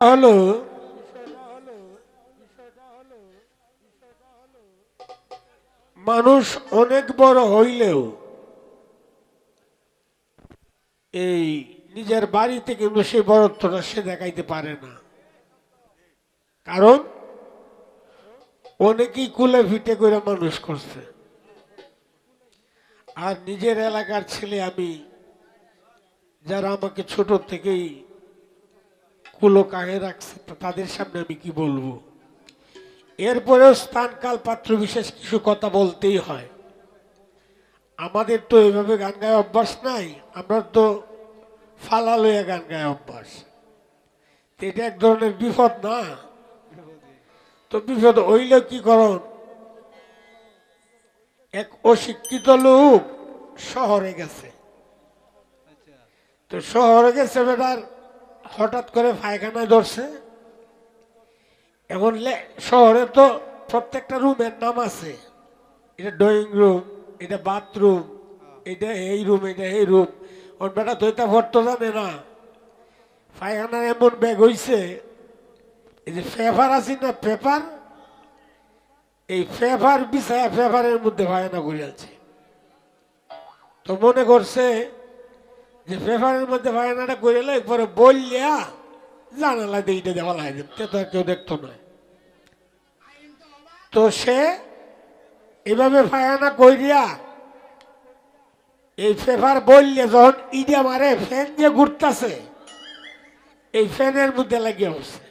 হলো মানুষ অনেক বড় হইলেও এই নিজের বাড়িতে কিন্তু সেই বড়ত্বটা সে দেখাইতে পারে না। কারণ অনেকেই কুলে ফিটে করে মানুষ করছে, আর নিজের এলাকার ছেলে আমি, যারা আমাকে ছোট থেকেই কুলো কাহে রাখছে, তাদের সামনে আমি কি বলবো। এরপরেও স্থান কাল পাত্র বিশেষ কিছু কথা বলতেই হয়। আমাদের তো এইভাবে গান গায়ে অভ্যাস নাই, আমরা তো ফালা লইয়া গান গায়ে অভ্যাস। তো এটা এক ধরনের বিপদ না? তো বিপদ হইলেও কি করন, এক অশিক্ষিত লোক শহরে গেছে। তো শহরে গেছে বেটার, হঠাৎ করে পায়খানায় ধরছে। এখন শহরে তো প্রত্যেকটা রুমের নাম আছে, এটা ড্রয়িং রুম, এটা বাথরুম, এটা এই রুম, এটা এই রুম। ওর বেটা দইটা ভরতে জানে না। পায়খানার এমন ব্যাগ হইছে, এই যে পেপার আছে না, পেপার, এই পেপার বিছায়া পেপারের মধ্যে পায়খানা করে আছে। তো মনে করছে যে পেপারের মধ্যে পায়খানাটা করে এলো, পরে বললিয়া জানালা দিয়ে এটা দেওয়া লাগে, তো আর কেউ দেখতো না। তো সে এভাবে পায়খানা কইরিয়া এই পেপার বললে যখন ইডে মারে, ফ্যান যে ঘুরতেছে, এই ফ্যানের মধ্যে লাগিয়ে বসছে।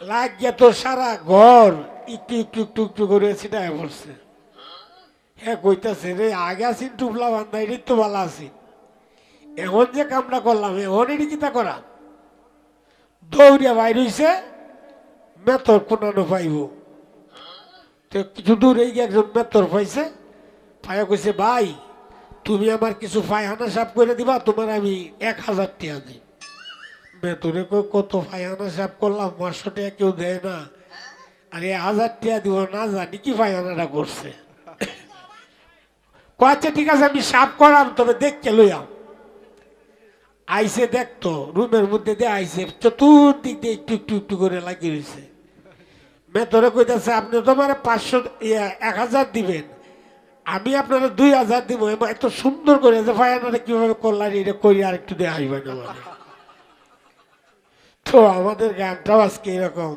লাগিয়ে তো সারা ঘর একটু একটু একটু একটু করে ছিটায় পড়ছে। হ্যাঁ কইতাছে রে, আগে আসিন টুপলা বান্ধা, এটি তো ভালো আছি, এখন যে কামটা করলাম এখন এটি কিতা করা। দৌড়িয়া বাইর হইছে, মেতর কোনানো পাইব। তো কিছু দূর এই একজন মেতর পাইছে, পাইয়া কইছে ভাই তুমি আমার কিছু পায়খানা সাফ করে দিবা, তোমার আমি 1000 টাকা দিই। মেতরে কত পায়খানা সাফ করলাম, 500 টাকা কেউ দেয় না, আর 1000 টাকা দিব, না জানি কি পায়খানাটা করছে। আচ্ছা ঠিক আছে আমি সাফ করাম, তবে দেখকে লইয়াম। আইসে দেখতো রুমের মধ্যে দিয়ে আইসে, চতুর্দিক দিয়ে একটু একটু একটু করে লাগিয়ে রয়েছে। মেতরে কইতেছে আপনি তো আমার 1000 দিবেন, আমি আপনারা 2000 দিব। এত সুন্দর করে যে ফায়ানাটা কিভাবে করলেন, এটা করি আর একটু দেওয়া হইবে না মানে। তো আমাদের গানটাও আজকে এরকম,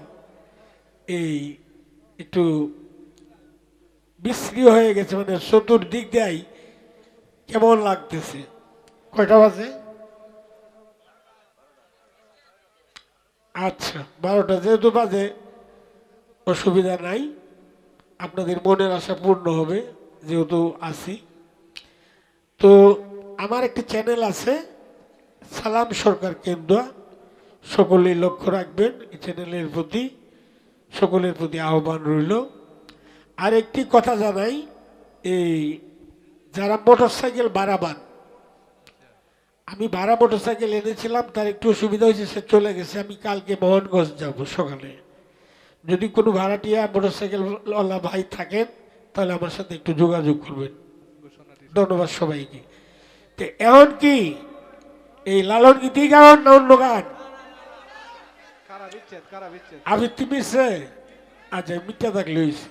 এই একটু বিশ্রী হয়ে গেছে, মানে চতুর্দিক দেয় কেমন লাগতেছে। কয়টা বাজে? আচ্ছা 12টা যেহেতু বাজে, অসুবিধা নাই, আপনাদের মনের আশা পূর্ণ হবে যেহেতু আসি। তো আমার একটি চ্যানেল আছে, সালাম সরকার কেন্দ্র, সকলেই লক্ষ্য রাখবেন এই চ্যানেলের প্রতি, সকলের প্রতি আহ্বান রইল। আর একটি কথা জানাই, এই যারা মোটরসাইকেল বাড়াবান, আমি ভাড়া মোটরসাইকেল এনেছিলাম, তার একটু অসুবিধা হয়েছে, সে চলে গেছে। আমি কালকে মোহনগঞ্জ যাব সকালে, যদি কোনো ভাড়াটিয়া মোটরসাইকেলওয়ালা ভাই থাকেন তাহলে আমার সাথে একটু যোগাযোগ করবেন। ধন্যবাদ সবাইকে। তো এখন কি এই লালন গীতি গান না অন্য গান? আবৃত্তি মিশছে, আচ্ছা মিথ্যা থাকলে হয়েছে।